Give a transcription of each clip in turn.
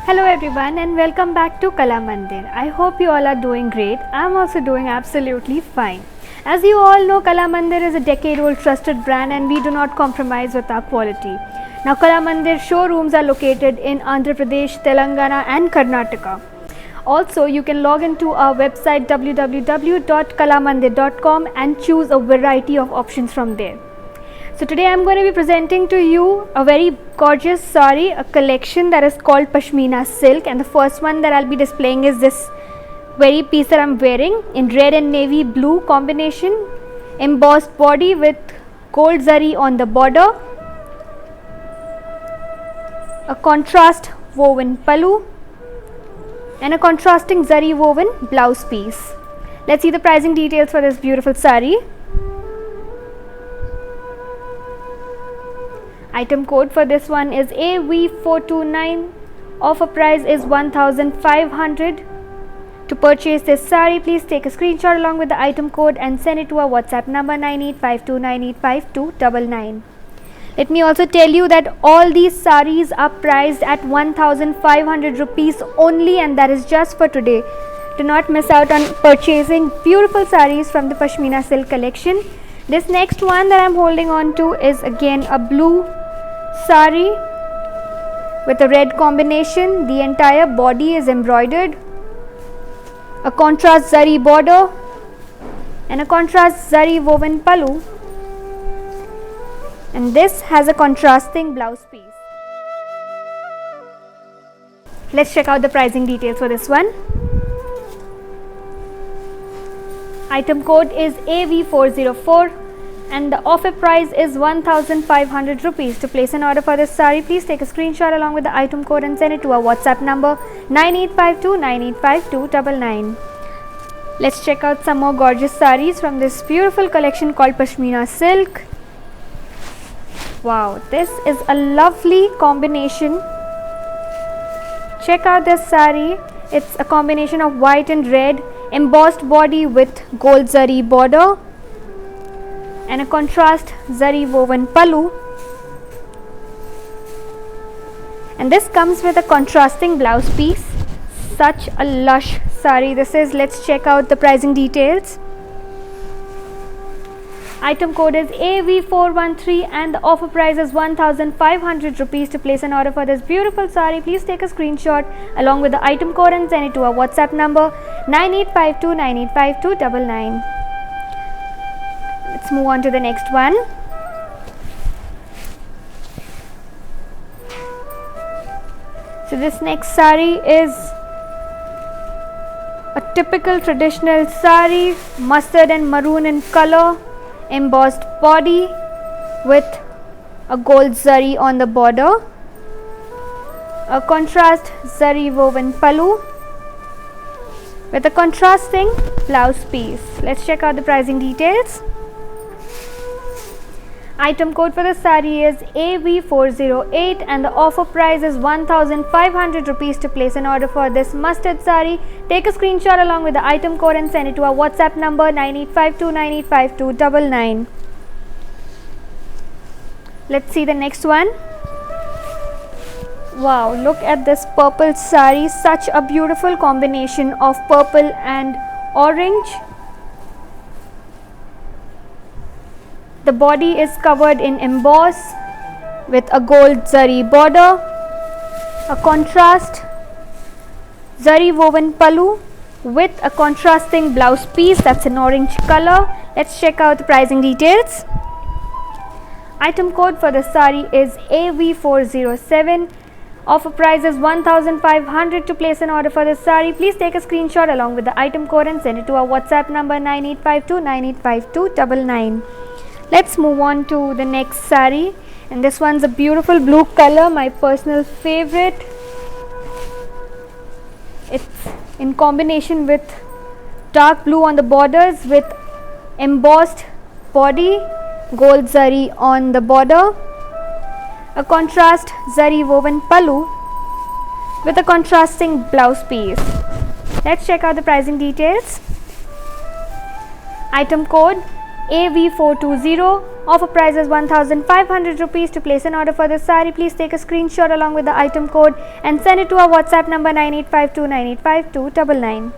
Hello everyone and welcome back to Kala Mandir. I hope you all are doing great. I'm also doing absolutely fine. As you all know, Kala Mandir is a decade-old trusted brand and we do not compromise with our quality. Now Kala Mandir showrooms are located in Andhra Pradesh, Telangana and Karnataka. Also, you can log into our website www.kalamandir.com and choose a variety of options from there. So today I am going to be presenting to you a very gorgeous sari, a collection that is called Pashmina Silk, and the first one that I'll be displaying is this very piece that I'm wearing in red and navy blue combination, embossed body with gold zari on the border, a contrast woven pallu and a contrasting zari woven blouse piece. Let's see the pricing details for this beautiful sari. Item code for this one is AV429. Offer price is 1500. To purchase this sari, please take a screenshot along with the item code and send it to our WhatsApp number 9852985299. Let me also tell you that all these saris are priced at 1500 rupees only, and that is just for today. Do not miss out on purchasing beautiful saris from the Pashmina Silk collection. This next one that I am holding on to is again a blue sari with a red combination. The entire body is embroidered, a contrast zari border and a contrast zari woven pallu, and this has a contrasting blouse piece. Let's check out the pricing details for this one. Item code is AV404 and the offer price is 1500 rupees. To place an order for this sari, please take a screenshot along with the item code and send it to our WhatsApp number 9852985299. Let's check out some more gorgeous saris from this beautiful collection called Pashmina Silk. Wow, this is a lovely combination. Check out this sari. It's a combination of white and red, embossed body with gold zari border and a contrast zari woven pallu, and this comes with a contrasting blouse piece. Such a lush sari this is. Let's check out the pricing details. Item code is AV413 and the offer price is 1500 rupees. To place an order for this beautiful sari, please take a screenshot along with the item code and send it to our WhatsApp number 9852985299. Let's move on to the next one. So this next sari is a typical traditional sari, mustard and maroon in color, embossed body with a gold zari on the border, a contrast zari woven pallu with a contrasting blouse piece. Let's check out the pricing details. Item code for the sari is AV408 and the offer price is 1500 rupees. To place an order for this mustard sari, take a screenshot along with the item code and send it to our WhatsApp number 9852985299. Let's see the next one. Wow, look at this purple sari. Such a beautiful combination of purple and orange. The body is covered in emboss with a gold zari border, a contrast zari woven pallu with a contrasting blouse piece that's an orange color. Let's check out the pricing details. Item code for the sari is AV407. Offer price is 1500. To place an order for the sari, please take a screenshot along with the item code and send it to our WhatsApp number 9852985299. Let's move on to the next sari, and this one's a beautiful blue color, my personal favorite. It's in combination with dark blue on the borders with embossed body, gold zari on the border, a contrast zari woven pallu with a contrasting blouse piece. Let's check out the pricing details. Item code AV420. Offer price is 1500 rupees. To place an order for this saree, please take a screenshot along with the item code and send it to our WhatsApp number 9852985299.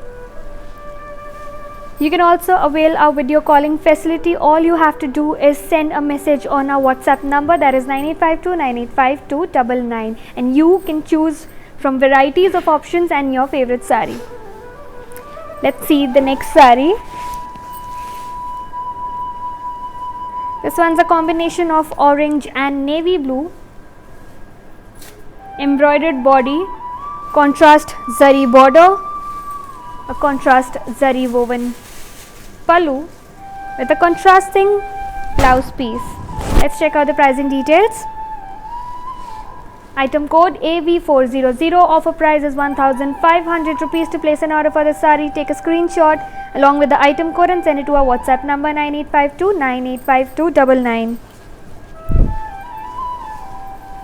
You can also avail our video calling facility. All you have to do is send a message on our WhatsApp number, that is 9852985299, and you can choose from varieties of options and your favorite saree. Let's see the next saree. This one's a combination of orange and navy blue, embroidered body, contrast zari border, a contrast zari woven pallu with a contrasting blouse piece. Let's check out the pricing details. Item code AV400. Offer price is 1500 rupees. To place an order for the saree, take a screenshot along with the item code and send it to our WhatsApp number 9852985299.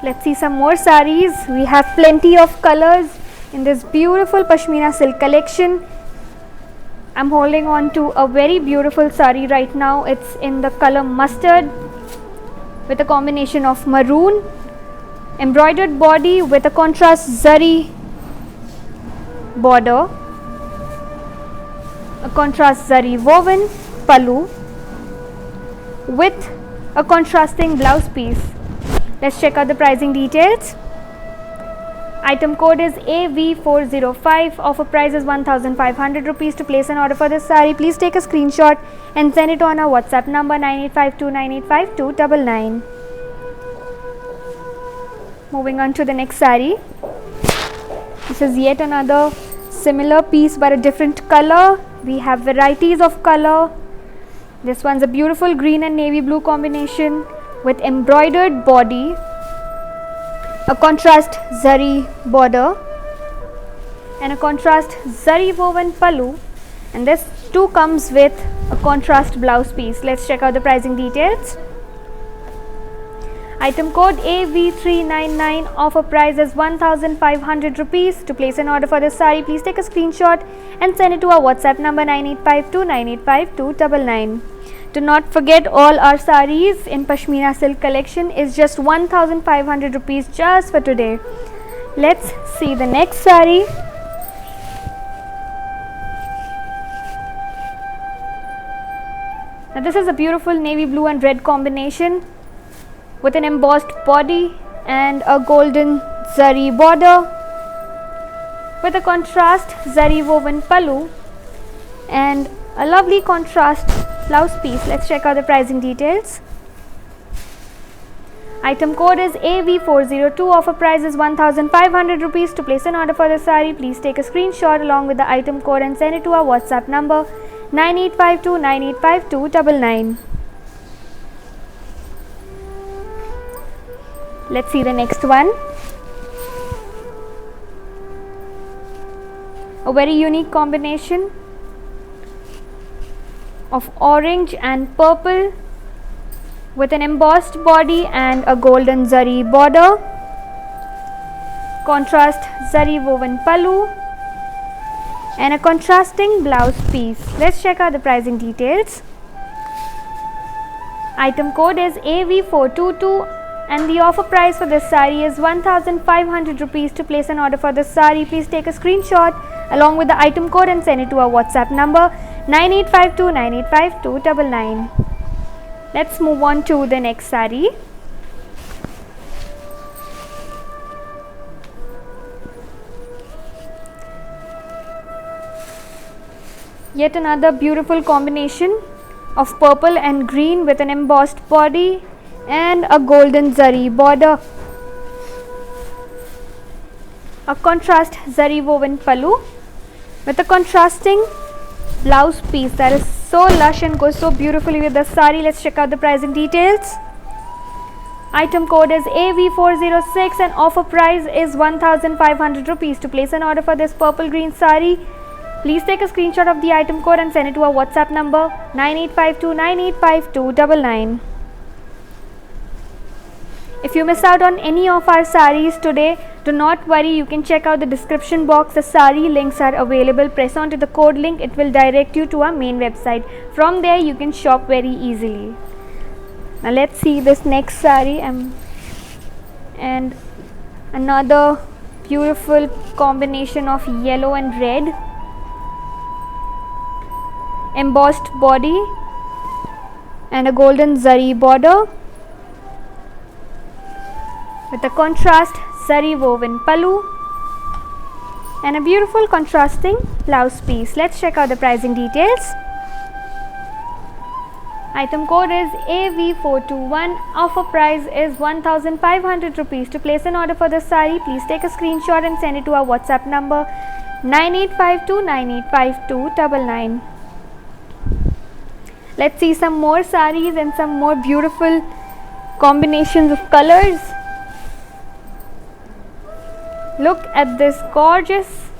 Let's see some more sarees. We have plenty of colors in this beautiful Pashmina silk collection. I'm holding on to a very beautiful saree right now. It's in the color mustard with a combination of maroon, embroidered body with a contrast zari border, a contrast zari woven pallu with a contrasting blouse piece. Let's check out the pricing details. Item code is AV405. Offer price is 1500 rupees. To place an order for this saree, please take a screenshot and send it on our WhatsApp number 9852985299. Moving on to the next saree. This is yet another similar piece but a different color. We have varieties of color. This one's a beautiful green and navy blue combination with embroidered body, a contrast zari border and a contrast zari woven pallu, and this too comes with a contrast blouse piece. Let's check out the pricing details. Item code AV399. Offer price is 1500 rupees. To place an order for this saree, please take a screenshot and send it to our WhatsApp number 9852985299. Do not forget, all our sarees in Pashmina silk collection is just 1500 rupees just for today. Let's see the next saree. Now this is a beautiful navy blue and red combination with an embossed body and a golden zari border with a contrast zari woven pallu and a lovely contrast blouse piece. Let's check out the pricing details. Item code is AV402. Offer price is 1500 rupees. To place an order for the saree, please take a screenshot along with the item code and send it to our WhatsApp number 9852985299. Let's see the next one. A very unique combination of orange and purple with an embossed body and a golden zari border, contrast zari woven pallu and a contrasting blouse piece. Let's check out the pricing details. Item code is AV422 and the offer price for this saree is 1500 rupees. To place an order for this saree, please take a screenshot along with the item code and send it to our WhatsApp number 9852985299. Let's move on to the next saree. Yet another beautiful combination of purple and green with an embossed body and a golden zari border, a contrast zari woven pallu with a contrasting blouse piece that is so lush and goes so beautifully with the saree. Let's check out the pricing details. Item code is AV406 and offer price is 1500 rupees. To place an order for this purple green saree, please take a screenshot of the item code and send it to our WhatsApp number 9852985299. If you miss out on any of our sarees today, do not worry, you can check out the description box. The saree links are available. Press on to the code link, it will direct you to our main website. From there you can shop very easily. Now let's see this next saree, and another beautiful combination of yellow and red, embossed body and a golden zari border with a contrast zari woven pallu and a beautiful contrasting blouse piece. Let's check out the pricing details. Item code is AV421. Offer price is 1500 rupees. To place an order for this saree, please take a screenshot and send it to our WhatsApp number 9852985299. Let's see some more sarees and some more beautiful combinations of colors. Look at this gorgeous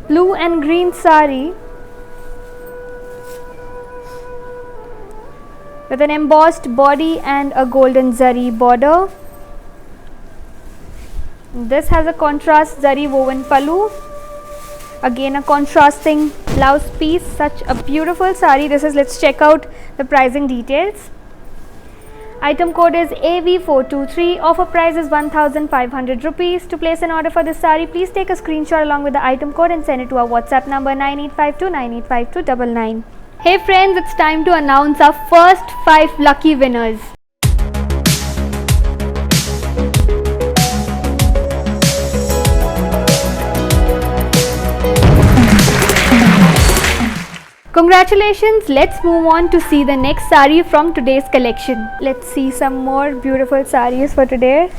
blue and green saree with an embossed body and a golden zari border. This has a contrast zari woven pallu, again a contrasting blouse piece. Such a beautiful saree this is. Let's check out the pricing details. Item code is AV423. Offer price is 1500 rupees. To place an order for this saree, please take a screenshot along with the item code and send it to our WhatsApp number 9852985299. Hey friends, it's time to announce our first 5 lucky winners. Congratulations. Let's move on to see the next saree from today's collection. Let's see some more beautiful sarees for today.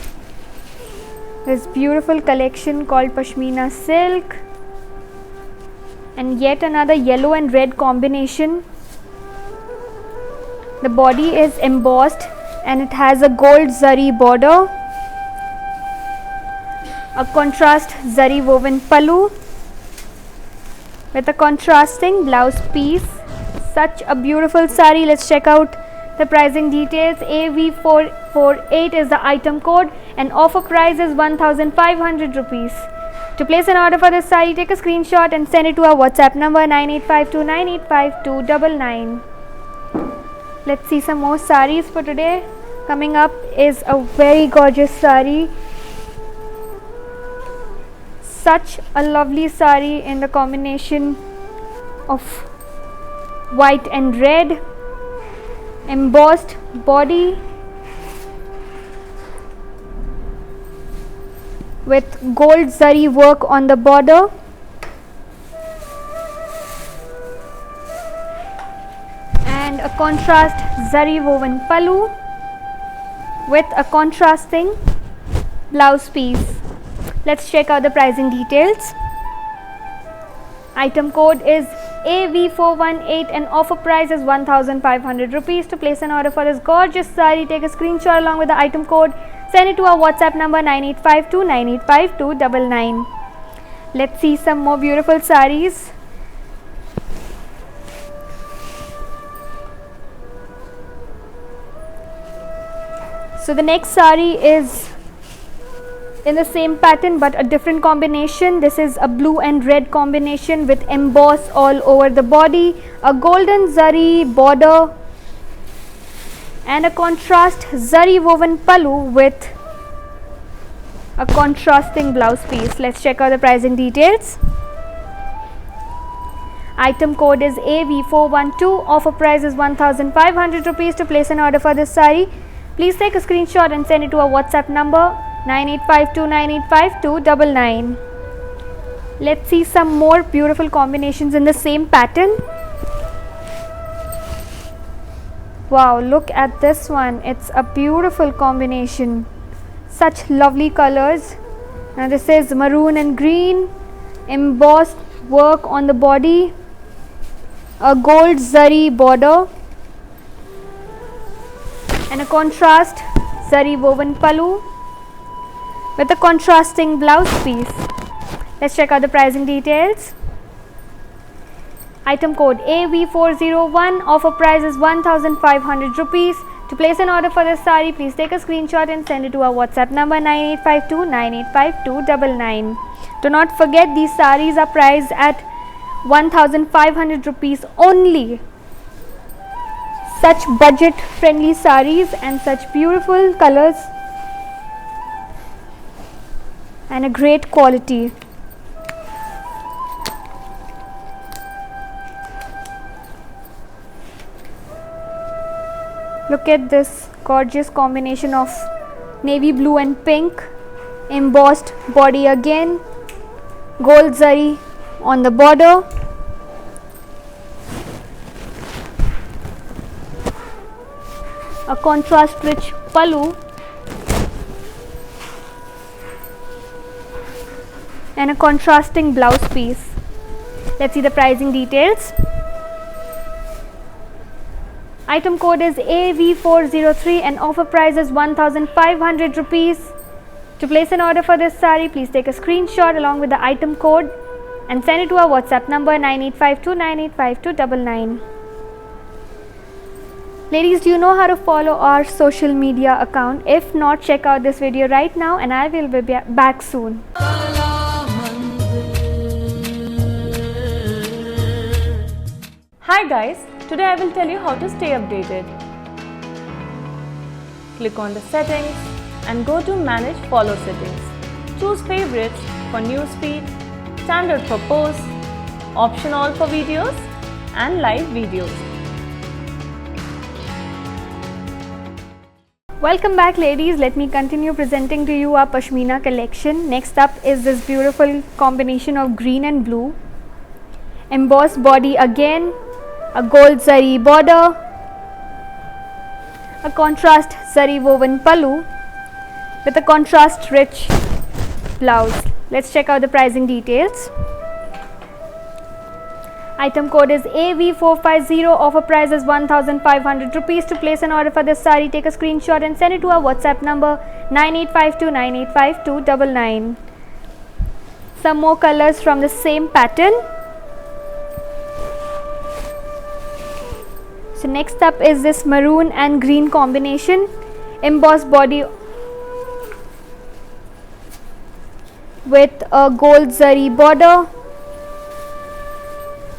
This beautiful collection called Pashmina Silk, and yet another yellow and red combination. The body is embossed and it has a gold zari border, a contrast zari woven pallu with a contrasting blouse piece. Such a beautiful saree. Let's check out the pricing details. AV448 is the item code and offer price is 1500 rupees. To place an order for this saree, take a screenshot and send it to our WhatsApp number 9852985299. Let's see some more sarees for today. Coming up is a very gorgeous saree. Such a lovely saree in the combination of white and red, embossed body with gold zari work on the border, and a contrast zari woven pallu with a contrasting blouse piece. Let's check out the pricing details. Item code is AV418 and offer price is 1500 rupees. To place an order for this gorgeous saree, take a screenshot along with the item code. Send it to our WhatsApp number 9852985299. Let's see some more beautiful sarees. So the next saree is in the same pattern but a different combination. This is a blue and red combination with emboss all over the body, a golden zari border and a contrast zari woven pallu with a contrasting blouse piece. Let's check out the pricing details. Item code is AV412. Offer price is 1500 rupees. To place an order for this saree, please take a screenshot and send it to our WhatsApp number 9852985299. Let's see some more beautiful combinations in the same pattern. Wow, look at this one. It's a beautiful combination. Such lovely colors. Now this is maroon and green, embossed work on the body, a gold zari border and a contrast zari woven pallu with a contrasting blouse piece. Let's check out the pricing details. Item code AV401. Offer price is 1500 rupees. To place an order for this saree, please take a screenshot and send it to our WhatsApp number 9852985299. Do not forget, these sarees are priced at 1500 rupees only. Such budget friendly sarees and such beautiful colors and a great quality. Look at this gorgeous combination of navy blue and pink, embossed body again, gold zari on the border, a contrast rich pallu and a contrasting blouse piece. Let's see the pricing details. Item code is AV403 and offer price is 1500 rupees. To place an order for this saree, please take a screenshot along with the item code and send it to our WhatsApp number 9852985299. Ladies, do you know how to follow our social media account? If not, check out this video right now and I will be back soon. Hi guys, today I will tell you how to stay updated. Click on the settings and go to manage follow settings. Choose favorites for newsfeed, standard for posts, option all for videos and live videos. Welcome back ladies, let me continue presenting to you our Pashmina collection. Next up is this beautiful combination of green and blue. Embossed body again, a gold zari border, a contrast zari woven pallu with a contrast rich blouse. Let's check out the pricing details. Item code is AV450, offer price is 1500 rupees. To place an order for this saree, take a screenshot and send it to our WhatsApp number 9852985299. Some more colors from the same pattern. So next up is this maroon and green combination, embossed body with a gold zari border,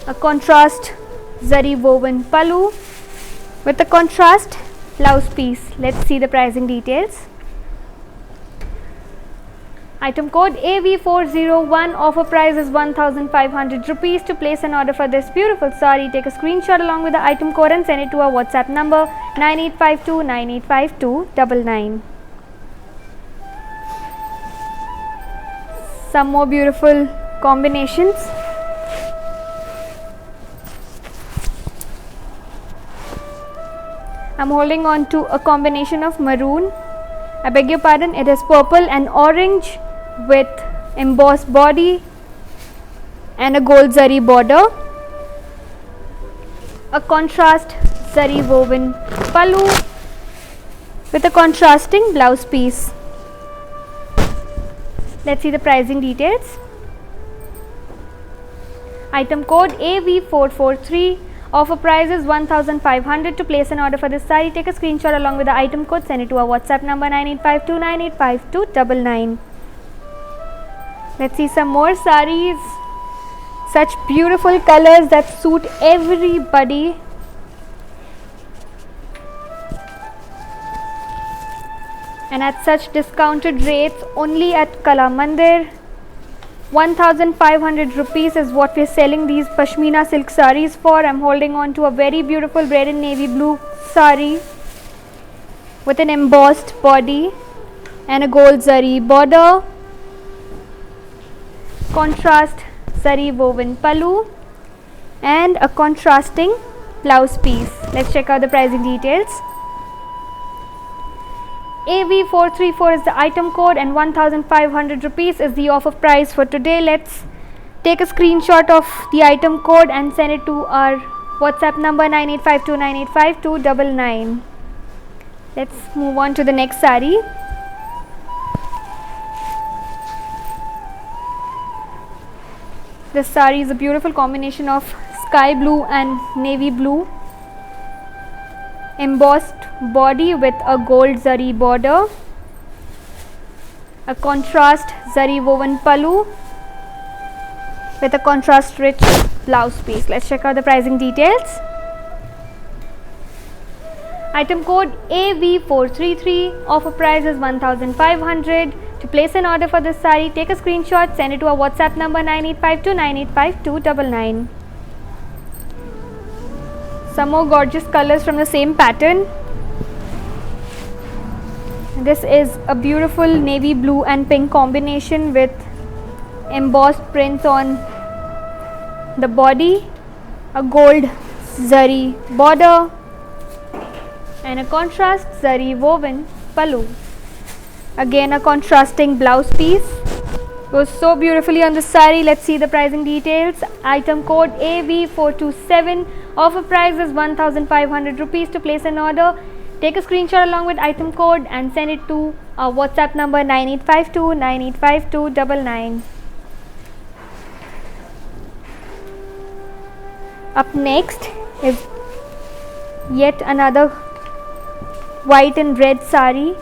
a contrast zari woven pallu with a contrast blouse piece. Let's see the pricing details. Item code AV401, offer price is 1500 rupees. To place an order for this beautiful saree, take a screenshot along with the item code and send it to our WhatsApp number 9852985299. Some more beautiful combinations. I'm holding on to a combination of maroon, I beg your pardon, it is purple and orange with embossed body and a gold zari border, a contrast zari woven pallu with a contrasting blouse piece. Let's see the pricing details. Item code AV443, offer price is 1500. To place an order for this saree, take a screenshot along with the item code, send it to our WhatsApp number 9852985299. Let's see some more sarees. Such beautiful colors that suit everybody. And at such discounted rates only at Kala Mandir. 1500 rupees is what we are selling these Pashmina silk sarees for. I am holding on to a very beautiful red and navy blue saree with an embossed body and a gold zari border, contrast zari woven pallu and a contrasting blouse piece. Let's check out the pricing details. AV434 is the item code and 1500 rupees is the offer price for today. Let's take a screenshot of the item code and send it to our WhatsApp number 9852985299. Let's move on to the next saree. This saree is a beautiful combination of sky blue and navy blue, embossed body with a gold zari border, a contrast zari woven pallu with a contrast rich blouse piece. Let's check out the pricing details. Item code AV433. Offer price is 1500. To place an order for this saree, take a screenshot, send it to our WhatsApp number 9852985299. Some more gorgeous colors from the same pattern. This is a beautiful navy blue and pink combination with embossed prints on the body, a gold zari border and a contrast zari woven pallu. Again a contrasting blouse piece, goes so beautifully on the saree. Let's see the pricing details. Item code AV427. Offer price is 1500 rupees. To place an order, take a screenshot along with item code and send it to our WhatsApp number 9852985299. Up next is yet another white and red saree,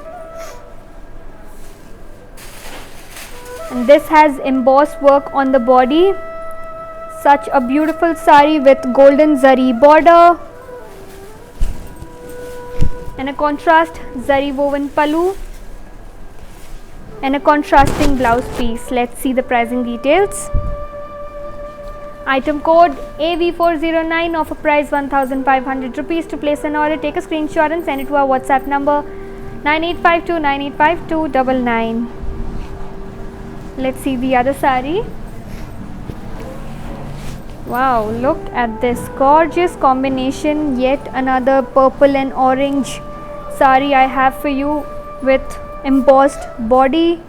and this has embossed work on the body. Such a beautiful saree with golden zari border and a contrast zari woven pallu and a contrasting blouse piece. Let's see the pricing details. Item code AV409. Offer price 1500 rupees. To place an order, take a screenshot and send it to our WhatsApp number 9852985299. Let's see the other saree. Wow, look at this gorgeous combination. Yet another purple and orange saree I have for you with embossed body,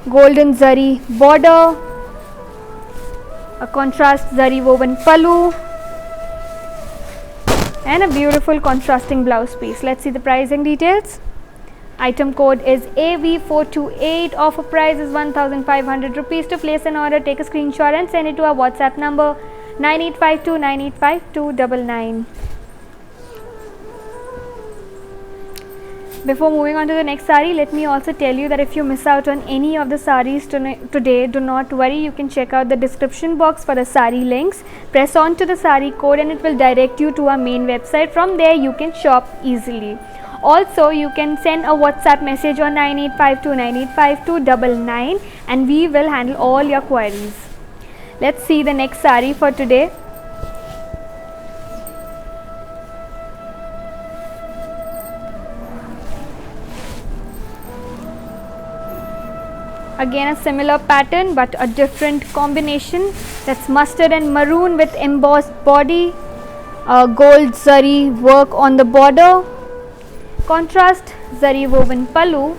golden zari border, a contrast zari woven pallu and a beautiful contrasting blouse piece. Let's see the pricing details. Item code is AV428. Offer price is 1500 rupees. To place an order, take a screenshot and send it to our WhatsApp number 9852985299. Before moving on to the next saree, let me also tell you that if you miss out on any of the sarees today, do not worry. You can check out the description box for the saree links. Press on to the saree code and it will direct you to our main website. From there, you can shop easily. Also, you can send a WhatsApp message on 9852985299 and we will handle all your queries. Let's see the next saree for today. Again a similar pattern but a different combination. That's mustard and maroon with embossed body, gold zari work on the border, contrast zari woven pallu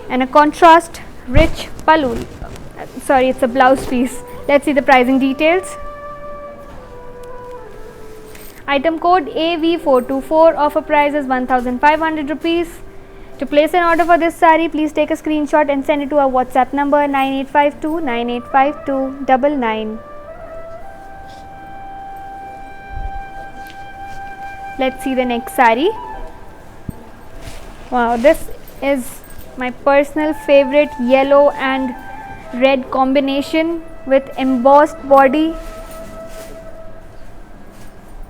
and a contrast rich pallu. Sorry, it's a blouse piece. Let's see the pricing details. Item code AV424. Offer price is 1500 rupees. To place an order for this saree, please take a screenshot and send it to our WhatsApp number 9852985299. Let's see the next saree. Wow, this is my personal favorite yellow and red combination with embossed body,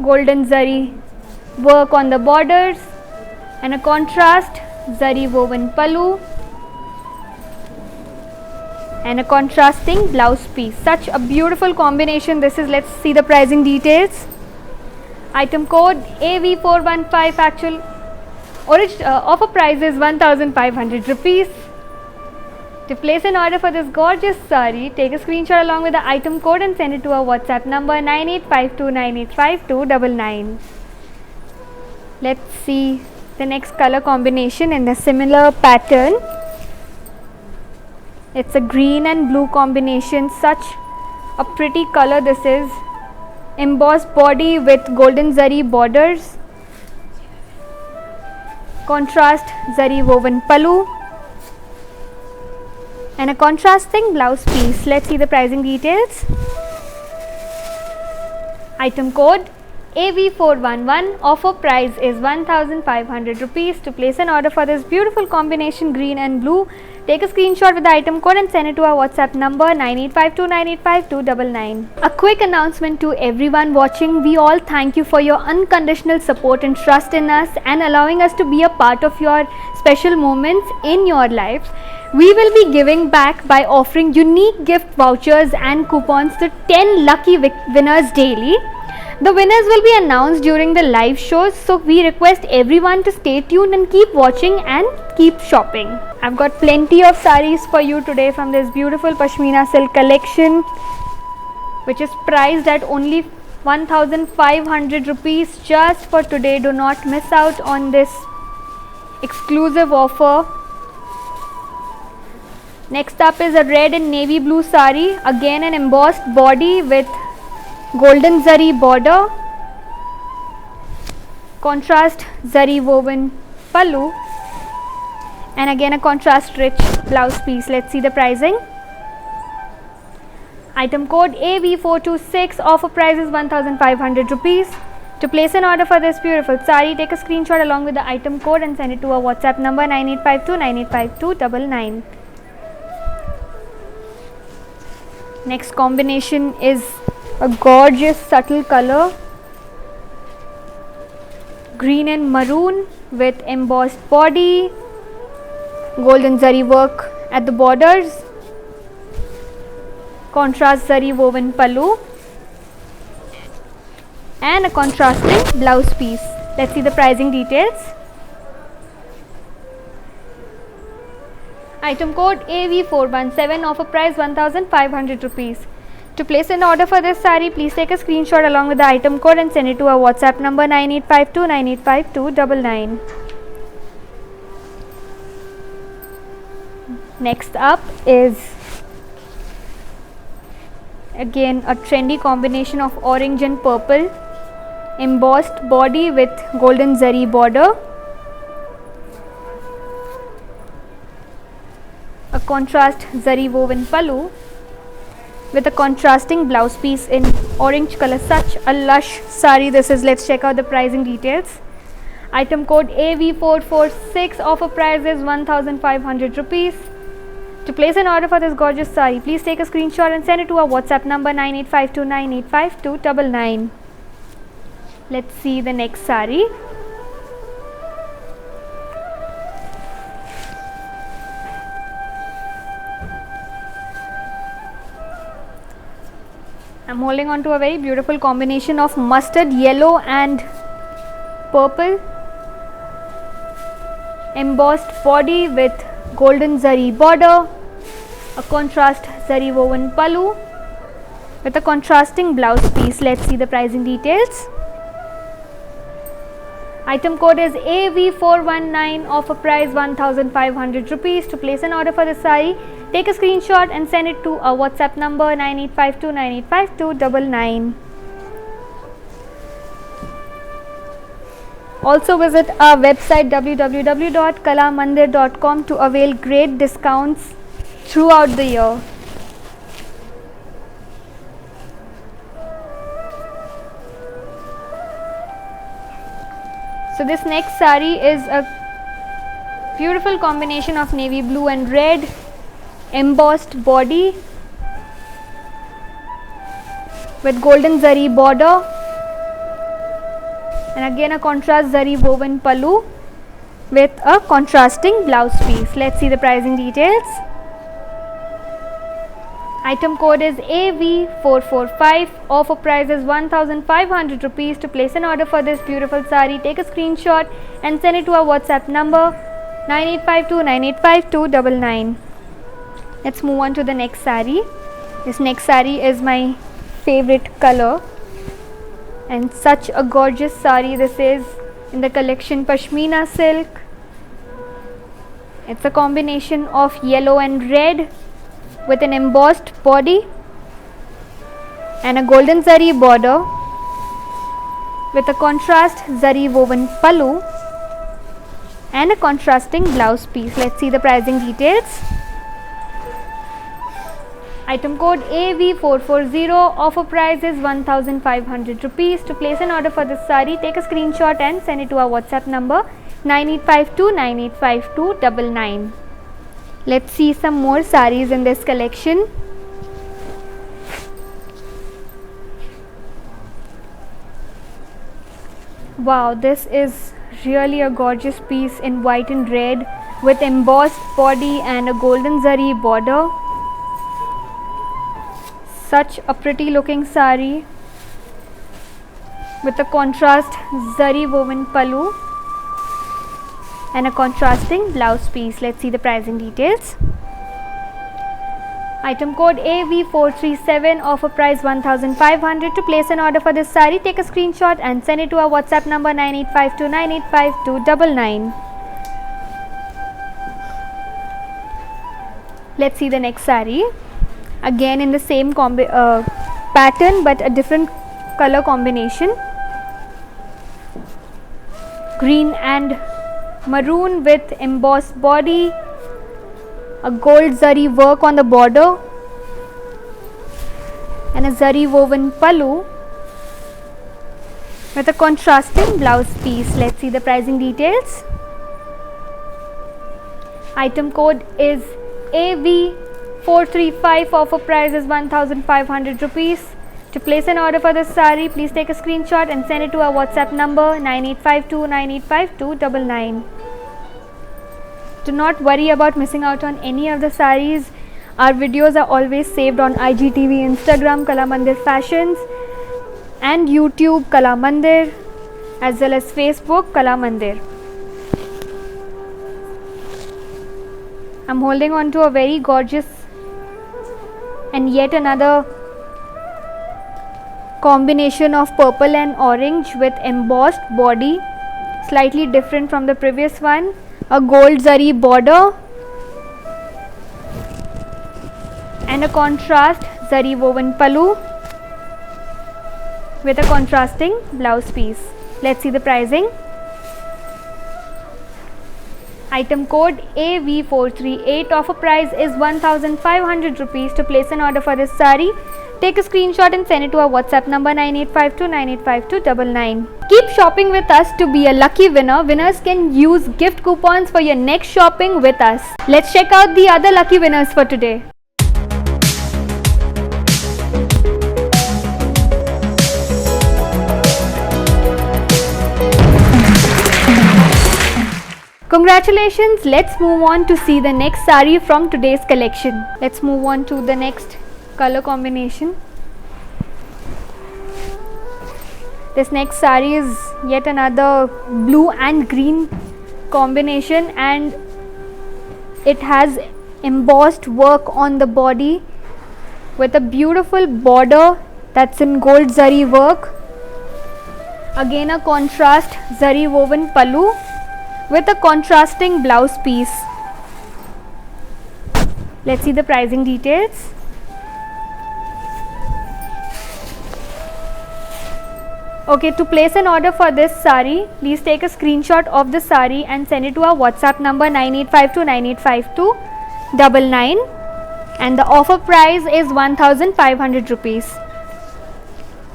golden zari work on the borders and a contrast zari woven pallu and a contrasting blouse piece. Such a beautiful combination this is. Let's see the pricing details. Item code AV415. Actual offer price is 1500 rupees. To place an order for this gorgeous saree, take a screenshot along with the item code and send it to our WhatsApp number 9852985299. Let's see the next color combination in the similar pattern. It's a green and blue combination. Such a pretty color this is. Embossed body with golden zari borders, contrast zari woven pallu and a contrasting blouse piece. Let's see the pricing details. Item code AV411. Offer price is 1500 rupees. To place an order for this beautiful combination green and blue, take a screenshot with the item code and send it to our WhatsApp number 9852985299. A quick announcement to everyone watching. We all thank you for your unconditional support and trust in us and allowing us to be a part of your special moments in your lives. We will be giving back by offering unique gift vouchers and coupons to 10 lucky winners daily. The winners will be announced during the live shows, so we request everyone to stay tuned and keep watching and keep shopping. I've got plenty of sarees for you today from this beautiful Pashmina silk collection, which is priced at only 1500 rupees just for today. Do not miss out on this exclusive offer. Next up is a red and navy blue saree, again an embossed body with golden zari border, contrast zari woven pallu, and again a contrast rich blouse piece. Let's see the pricing. Item code AV426. Offer price is 1500 rupees. To place an order for this beautiful saree, take a screenshot along with the item code and send it to our WhatsApp number 9852985299. Next combination is a gorgeous subtle color, green and maroon with embossed body, golden zari work at the borders, contrast zari woven pallu, and a contrasting blouse piece. Let's see the pricing details. Item code AV417. Offer price 1500 rupees. To place an order for this saree, please take a screenshot along with the item code and send it to our WhatsApp number 9852985299. Next up is again a trendy combination of orange and purple, embossed body with golden zari border, a contrast zari woven pallu with a contrasting blouse piece in orange color. Such a lush saree this is. Let's check out the pricing details. Item code AV446. Offer price is 1500 rupees. To place an order for this gorgeous saree, please take a screenshot and send it to our WhatsApp number 9852985299. Let's see the next saree. I'm holding on to a very beautiful combination of mustard yellow and purple, embossed body with golden zari border, a contrast zari woven pallu with a contrasting blouse piece. Let's see the pricing details. Item code is AV419. Offer price 1500 rupees. To place an order for the saree, take a screenshot and send it to our WhatsApp number 9852985299. Also visit our website www.kalamandir.com to avail great discounts throughout the year. So this next saree is a beautiful combination of navy blue and red, embossed body with golden zari border, and again a contrast zari woven pallu with a contrasting blouse piece. Let's see the pricing details. Item code is AV445. Offer price is 1500 rupees. To place an order for this beautiful saree, take a screenshot and send it to our WhatsApp number 9852985299. Let's move on to the next saree. This next saree is my favorite color, and such a gorgeous saree this is in the collection Pashmina silk. It's a combination of yellow and red with an embossed body and a golden zari border with a contrast zari woven pallu and a contrasting blouse piece. Let's see the pricing details. Item code AV440. Offer price is 1500 rupees. To place an order for this sari, take a screenshot and send it to our WhatsApp number 9852985299. Let's see some more saris in this collection. Wow, this is really a gorgeous piece in white and red with embossed body and a golden zari border. Such a pretty looking sari with a contrast zari woven pallu and a contrasting blouse piece. Let's see the pricing details. Item code AV437. Offer price 1500. To place an order for this sari, take a screenshot and send it to our WhatsApp number 9852985299. Let's see the next sari. Again in the same pattern but a different color combination. Green and maroon with embossed body, a gold zari work on the border and a zari woven pallu with a contrasting blouse piece. Let's see the pricing details. Item code is AV435. Offer price is 1500 rupees. To place an order for this sari, please take a screenshot and send it to our WhatsApp number 9852985299. Do not worry about missing out on any of the saris. Our videos are always saved on IGTV, Instagram Kalamandir Fashions, and YouTube Kalamandir, as well as Facebook Kalamandir. I'm holding on to a very gorgeous and yet another combination of purple and orange with embossed body, slightly different from the previous one. A gold zari border and a contrast zari woven pallu with a contrasting blouse piece. Let's see the pricing. Item code AV438. Offer price is 1500 rupees. To place an order for this sari, take a screenshot and send it to our WhatsApp number 9852985299. Keep shopping with us to be a lucky winner. Winners can use gift coupons for your next shopping with us. Let's check out the other lucky winners for today. Congratulations. Let's move on to see the next sari from today's collection. Let's move on to the next color combination. This next sari is yet another blue and green combination, and it has embossed work on the body with a beautiful border that's in gold zari work. Again a contrast zari woven pallu with a contrasting blouse piece. Let's see the pricing details. Okay, to place an order for this sari, please take a screenshot of the sari and send it to our WhatsApp number 9852985299, and the offer price is 1500 rupees.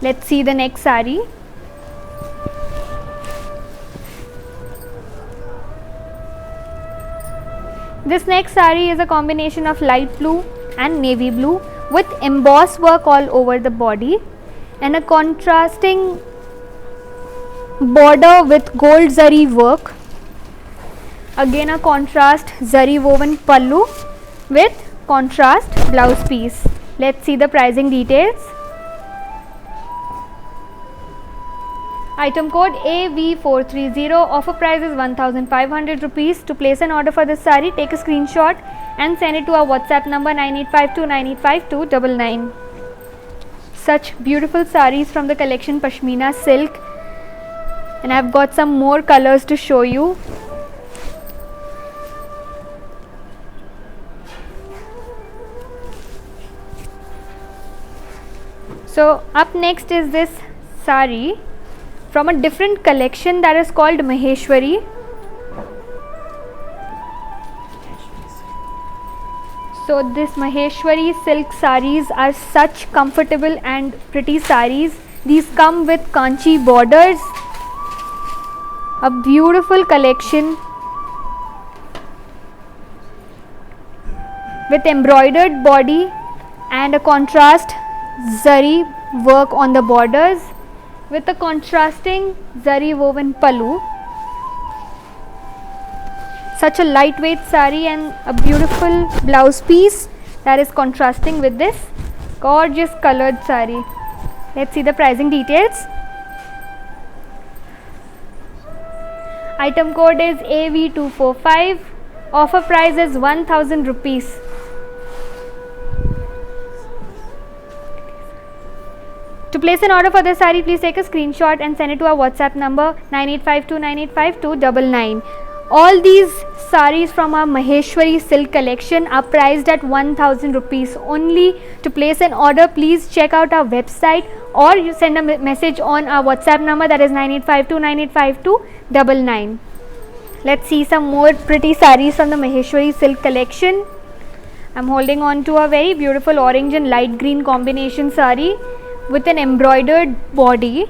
Let's see the next sari. This next sari is a combination of light blue and navy blue with embossed work all over the body and a contrasting border with gold zari work. Again a contrast zari woven pallu with contrast blouse piece. Let's see the pricing details. Item code AV430. Offer price is 1500 rupees. To place an order for this sari, take a screenshot and send it to our WhatsApp number 9852985299. Such beautiful saris from the collection Pashmina Silk, and I've got some more colors to show you. So up next is this sari from a different collection that is called Maheshwari. So this Maheshwari silk sarees are such comfortable and pretty sarees. These come with kanchi borders. A beautiful collection with embroidered body and a contrast zari work on the borders with a contrasting zari woven pallu. Such a lightweight saree and a beautiful blouse piece that is contrasting with this gorgeous colored saree. Let's see the pricing details. Item code is AV245. Offer price is 1000 rupees. To place an order for this saree, please take a screenshot and send it to our WhatsApp number 9852985299. All these sarees from our Maheshwari silk collection are priced at 1000 rupees only. To place an order, please check out our website or you send a message on our WhatsApp number, that is 9852985299. Let's see some more pretty sarees from the Maheshwari silk collection. I'm holding on to a very beautiful orange and light green combination saree with an embroidered body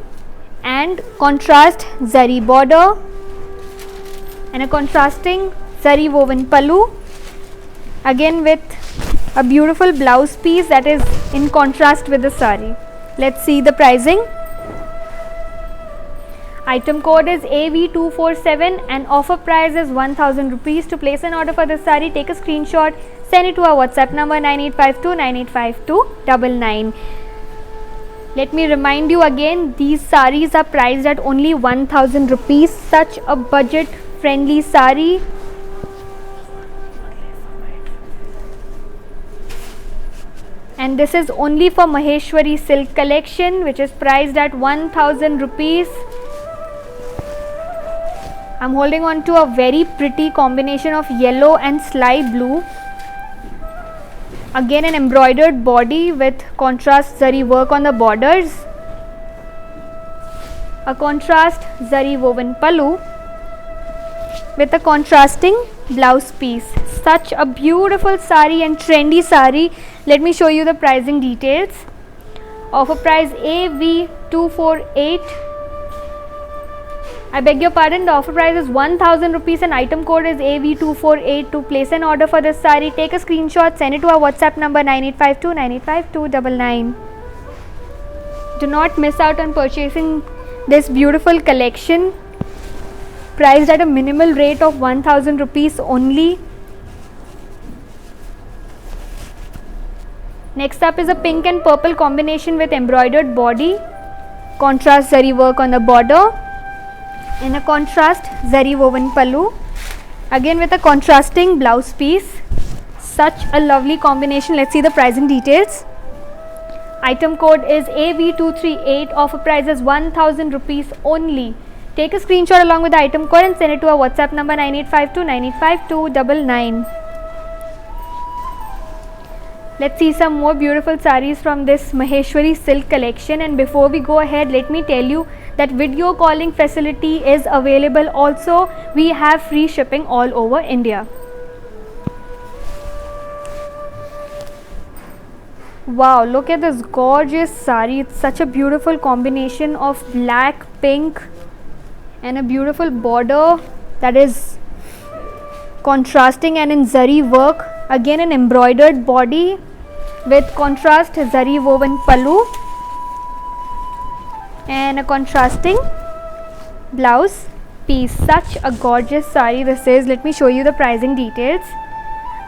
and contrast zari border and a contrasting zari woven pallu, again with a beautiful blouse piece that is in contrast with the saree. Let's see the pricing. Item code is AV247 and offer price is 1000 rupees. To place an order for this saree, take a screenshot, send it to our WhatsApp number 9852985299. Let me remind you again, these sarees are priced at only 1000 rupees. Such a budget friendly saree. And this is only for Maheshwari silk collection, which is priced at 1000 rupees. I'm holding on to a very pretty combination of yellow and sky blue. Again an embroidered body with contrast zari work on the borders. A contrast zari woven pallu with a contrasting blouse piece. Such a beautiful saree and trendy saree. Let me show you the pricing details. Offer price AV248. I beg your pardon, the offer price is 1000 rupees and item code is AV248. To place an order for this saree, take a screenshot, send it to our WhatsApp number 9852985299. Do not miss out on purchasing this beautiful collection, priced at a minimal rate of 1000 rupees only. Next up is a pink and purple combination with embroidered body, contrast zari work on the border, in a contrast zari woven pallu, again with a contrasting blouse piece. Such a lovely combination. Let's see the pricing details. Item code is AV238. Offer price is 1000 rupees only. Take a screenshot along with the item code and send it to our WhatsApp number 9852985299. Let's see some more beautiful sarees from this Maheshwari silk collection, and before we go ahead, let me tell you that video calling facility is available. Also, we have free shipping all over India. Wow, look at this gorgeous saree. It's such a beautiful combination of black, pink and a beautiful border that is contrasting and in zari work. Again an embroidered body with contrast zari woven pallu and a contrasting blouse piece. Such a gorgeous saree this is. Let me show you the pricing details.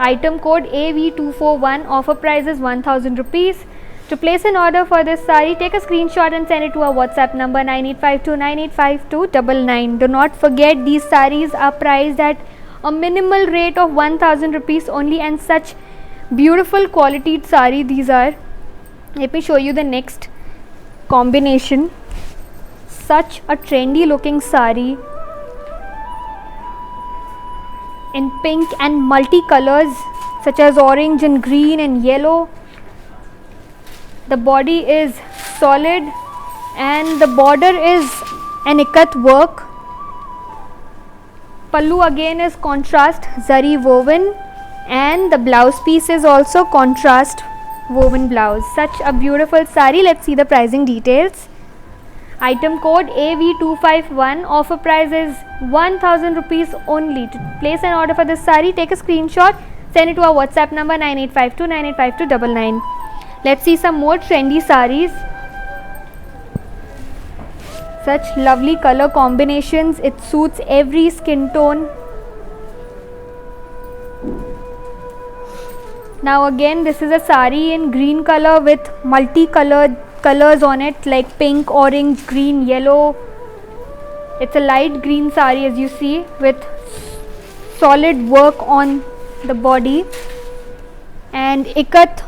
Item code AV241. Offer price is 1000 rupees. To place an order for this saree, take a screenshot and send it to our WhatsApp number 9852985299. Do not forget, these sarees are priced at a minimal rate of 1000 rupees only, and such beautiful quality saree these are. Let me show you the next combination. Such a trendy looking saree in pink and multicolors such as orange and green and yellow. The body is solid and the border is an ikat work. Pallu again is contrast zari woven and the blouse piece is also contrast woven blouse. Such a beautiful sari. Let's see the pricing details. Item code AV251. Offer price is 1000 rupees only. To place an order for this sari, take a screenshot, send it to our WhatsApp number 9852985299. Let's see some more trendy saris. Such lovely color combinations. It suits every skin tone. Now again, this is a sari in green color with multicolored colors on it, like pink, orange, green, yellow. It's a light green sari, as you see, with solid work on the body and ikat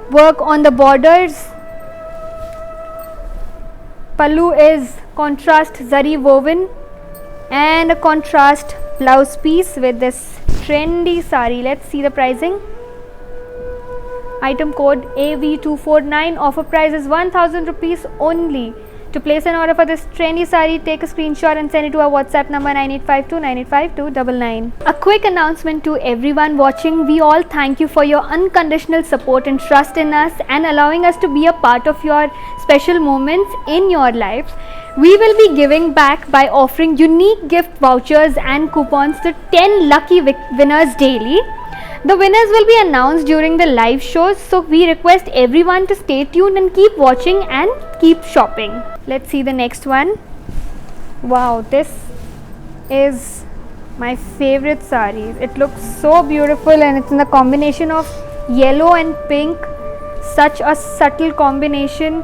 work on the borders. Pallu is contrast zari woven and a contrast blouse piece with this trendy sari. Let's see the pricing. Item code AV249. Offer price is 1000 rupees only. To place an order for this trendy sari, take a screenshot and send it to our WhatsApp number 9852985299. A quick announcement to everyone watching. We all thank you for your unconditional support and trust in us and allowing us to be a part of your special moments in your lives. We will be giving back by offering unique gift vouchers and coupons to 10 lucky winners daily. The winners will be announced during the live shows, so we request everyone to stay tuned and keep watching and keep shopping. Let's see the next one. Wow, this is my favorite sari. It looks so beautiful and it's in the combination of yellow and pink. Such a subtle combination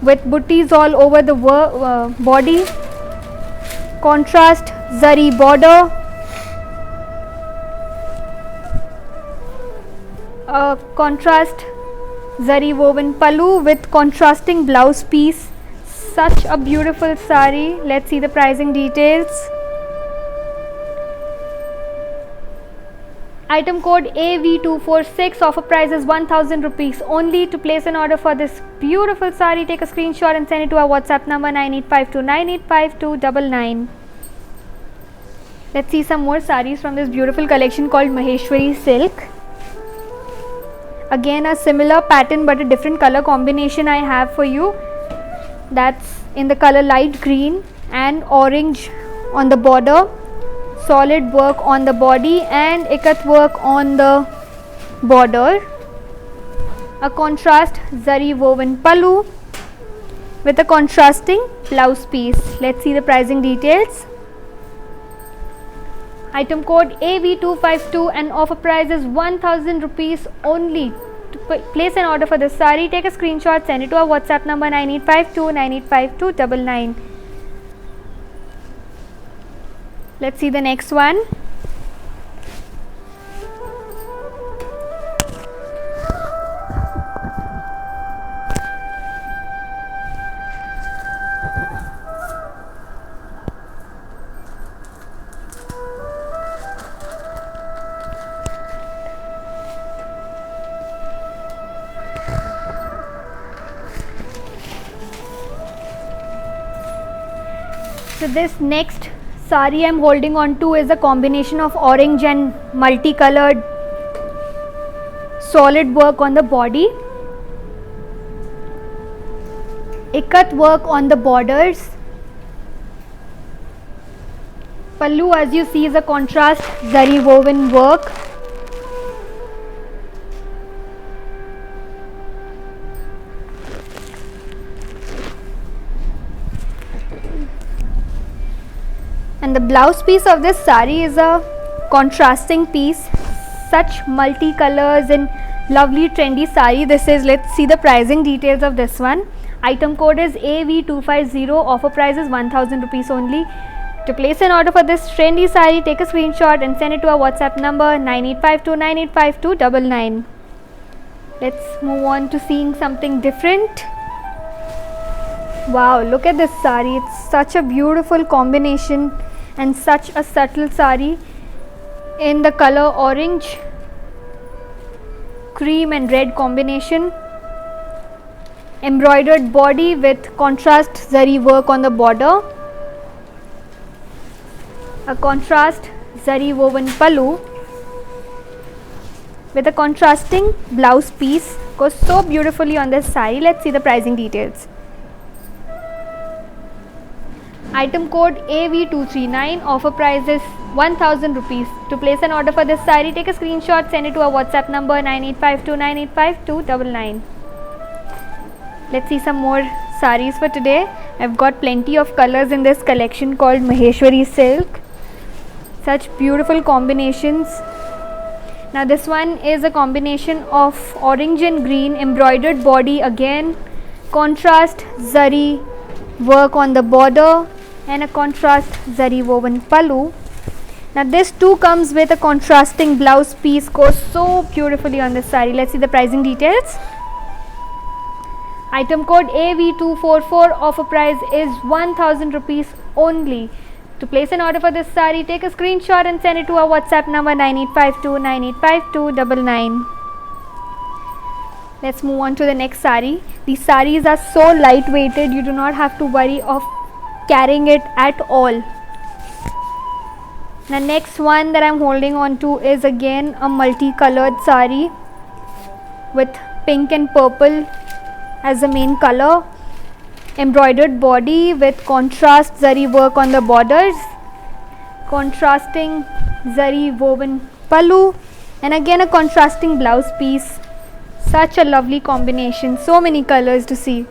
with butties all over the body. Contrast zari border. Contrast zari woven pallu with contrasting blouse piece. Such a beautiful sari. Let's see the pricing details. Item code AV246. Offer price is 1000 rupees only. To place an order for this beautiful sari, take a screenshot and send it to our WhatsApp number 9852985299. Let's see some more saris from this beautiful collection called Maheshwari Silk. Again, a similar pattern but a different color combination I have for you. That's in the color light green and orange on the border. Solid work on the body and ikat work on the border. A contrast zari woven pallu with a contrasting blouse piece. Let's see the pricing details. Item code AV252 and offer price is 1000 rupees only. To place an order for this sari, take a screenshot, send it to our WhatsApp number 9852985299. Let's see the next one. So this next sari I am holding on to is a combination of orange and multicolored solid work on the body. Ikat work on the borders. Pallu, as you see, is a contrast zari woven work. And the blouse piece of this sari is a contrasting piece. Such multicolors and lovely trendy sari this is. Let's see the pricing details of this one. Item code is AV250. Offer price is 1000 rupees only. To place an order for this trendy sari, take a screenshot and send it to our WhatsApp number 9852985299. Let's move on to seeing something different. Wow, look at this sari. It's such a beautiful combination and such a subtle sari in the color orange, cream and red combination. Embroidered body with contrast zari work on the border. A contrast zari woven pallu with a contrasting blouse piece. Goes so beautifully on this saree. Let's see the pricing details. Item code AV239. Offer price is 1000 rupees. To place an order for this saree, take a screenshot, send it to our WhatsApp number 9852985299. Let's see some more sarees for today. I've got plenty of colors in this collection called Maheshwari Silk. Such beautiful combinations. Now this one is a combination of orange and green, embroidered body, again contrast zari work on the border and a contrast zari woven pallu. Now this too comes with a contrasting blouse piece. Goes so beautifully on this saree. Let's see the pricing details. Item code AV244. Offer price is 1000 rupees only. To place an order for this saree, take a screenshot and send it to our WhatsApp number 9852985299. Let's move on to the next saree. These sarees are so lightweighted, you do not have to worry of carrying it at all. The next one that I'm holding on to is again a multicolored saree with pink and purple as the main color. Embroidered body with contrast zari work on the borders, contrasting zari woven pallu, and again a contrasting blouse piece. Such a lovely combination, so many colors to see.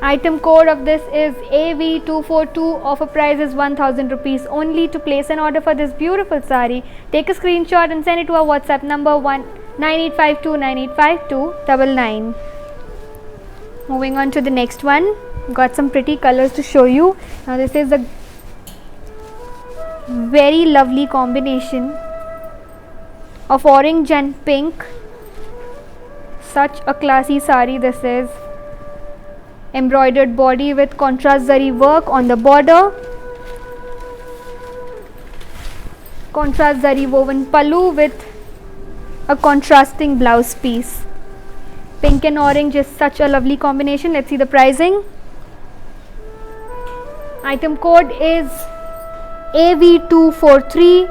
Item code of this is AV242. Offer price is 1000 rupees only. To place an order for this beautiful saree, take a screenshot and send it to our WhatsApp number 9852985299. Moving on to the next one. Got some pretty colors to show you. Now this is a very lovely combination of orange and pink. Such a classy saree this is. Embroidered body with contrast zari work on the border. Contrast zari woven pallu with a contrasting blouse piece. Pink and orange is such a lovely combination. Let's see the pricing. Item code is AV243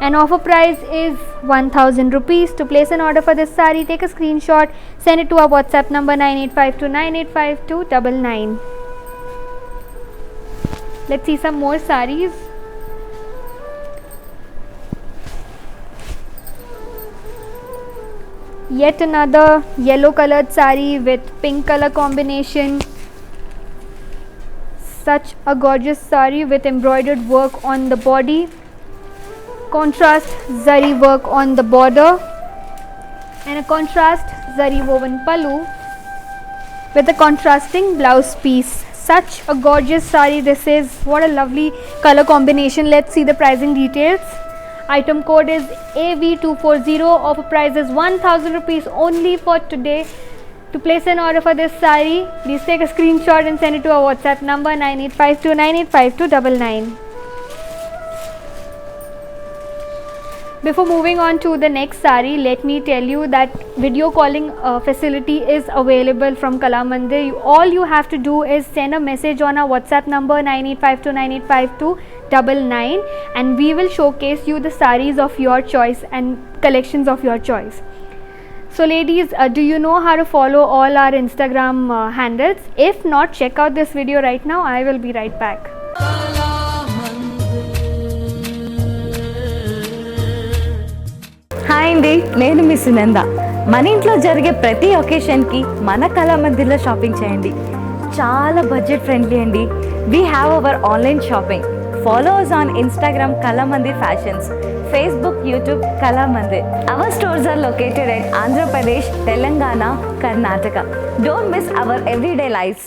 and offer price is 1000 rupees. To place an order for this saree, take a screenshot, send it to our WhatsApp number 9852985299. Let's see some more sarees. Yet another yellow colored saree with pink color combination. Such a gorgeous saree with embroidered work on the body, contrast zari work on the border, and a contrast zari woven pallu with a contrasting blouse piece. Such a gorgeous saree this is. What a lovely color combination. Let's see the pricing details. Item code is AV240. Offer price is 1000 rupees only for today. To place an order for this saree, please take a screenshot and send it to our WhatsApp number 9852985299. Before moving on to the next saree, let me tell you that video calling facility is available from Kalamandir. All you have to do is send a message on our WhatsApp number 9852985299 and we will showcase you the sarees of your choice and collections of your choice. So ladies, do you know how to follow all our Instagram handles? If not, check out this video right now. I will be right back. Hi అండి, నేను మీ సునంద. మన ఇంట్లో జరిగే ప్రతి ఒకేషన్కి మన కళామందిర్లో shopping చేయండి. చాలా budget friendly అండి. We have our online shopping. Follow us on Instagram Kalamandir Fashions, Facebook, YouTube Kalamandir. Our stores are located at Andhra Pradesh, Telangana, Karnataka. Don't miss our everyday lives.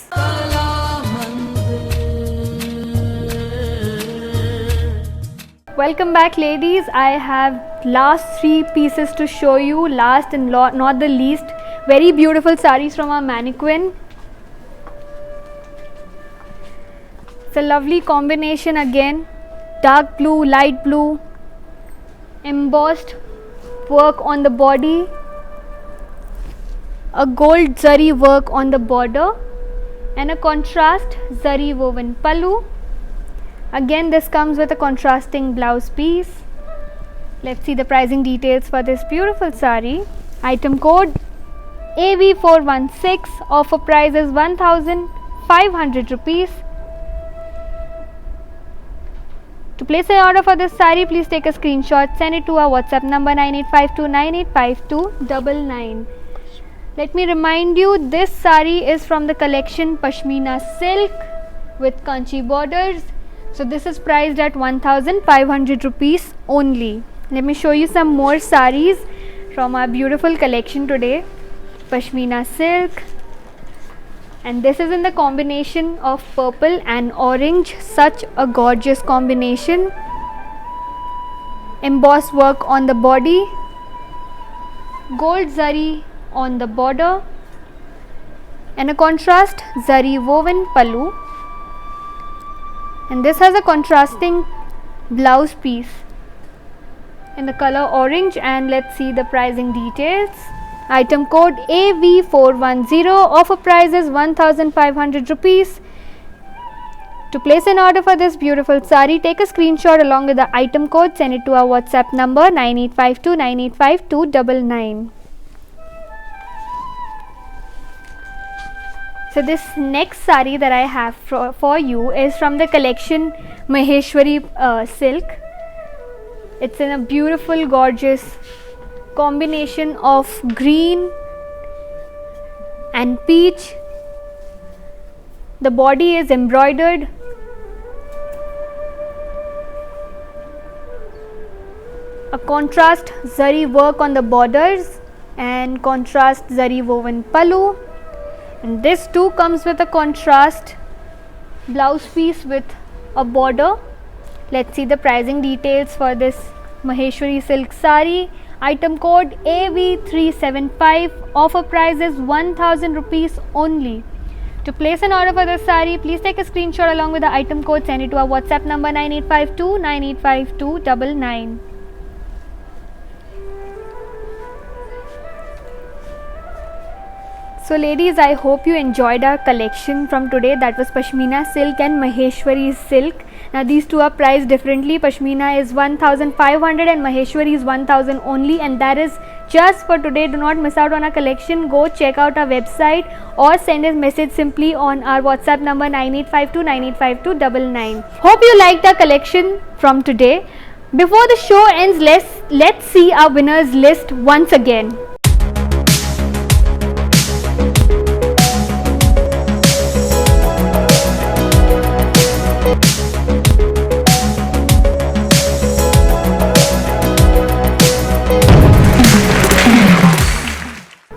Welcome back ladies. I have last 3 pieces to show you. Last and not the least, very beautiful sarees from our mannequin. It's a lovely combination again. Dark blue, light blue, embossed work on the body, a gold zari work on the border and a contrast zari woven pallu. Again this comes with a contrasting blouse piece. Let's see the pricing details for this beautiful sari. Item code AV416. Offer price is 1500 rupees. To place an order for this sari, please take a screenshot, send it to our WhatsApp number 9852985299. Let me remind you, this sari is from the collection Pashmina silk with Kanchi borders. So this is priced at 1500 rupees only. Let me show you some more saris from our beautiful collection today. Pashmina silk, and this is in the combination of purple and orange. Such a gorgeous combination. Embossed work on the body, gold zari on the border, and a contrast zari woven pallu, and this has a contrasting blouse piece in the color orange. And let's see the pricing details. Item code AV410. Offer price is 1500 rupees. To place an order for this beautiful sari, take a screenshot along with the item code, send it to our WhatsApp number 9852985299. So this next sari that I have for you is from the collection Maheshwari silk. It's in a beautiful, gorgeous combination of green and peach. The body is embroidered. A contrast zari work on the borders and contrast zari woven pallu. And this too comes with a contrast blouse piece with a border. Let's see the pricing details for this Maheshwari silk sari. Item code AV375. Offer price is 1000 rupees only. To place an order for this sari, please take a screenshot along with the item code, send it to our WhatsApp number 9852985299. So ladies, I hope you enjoyed our collection from today. That was Pashmina silk and Maheshwari silk. Now these two are priced differently. Pashmina is 1500 and Maheshwari is 1000 only, and that is just for today. Do not miss out on our collection. Go check out our website or send a message simply on our WhatsApp number 9852985299. Hope you liked our collection from today. Before the show ends, let's see our winners list once again.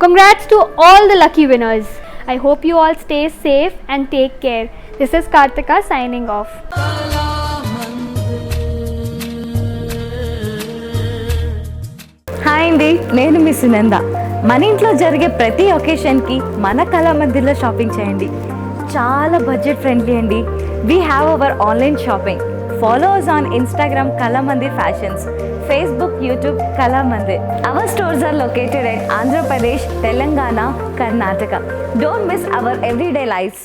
Congrats to all the lucky winners. I hope you all stay safe and take care. This is Kartika signing off. Hi అండి, నేను మీ సునంద. మన ఇంట్లో జరిగే ప్రతి ఒకేషన్కి మన కళామందిర్లో shopping చేయండి. చాలా budget friendly అండి. We have our online shopping. Follow us on Instagram Kalamandir Fashions, Facebook, YouTube Kalamandir. Our stores are located at Andhra Pradesh, Telangana, Karnataka. Don't miss our everyday lives.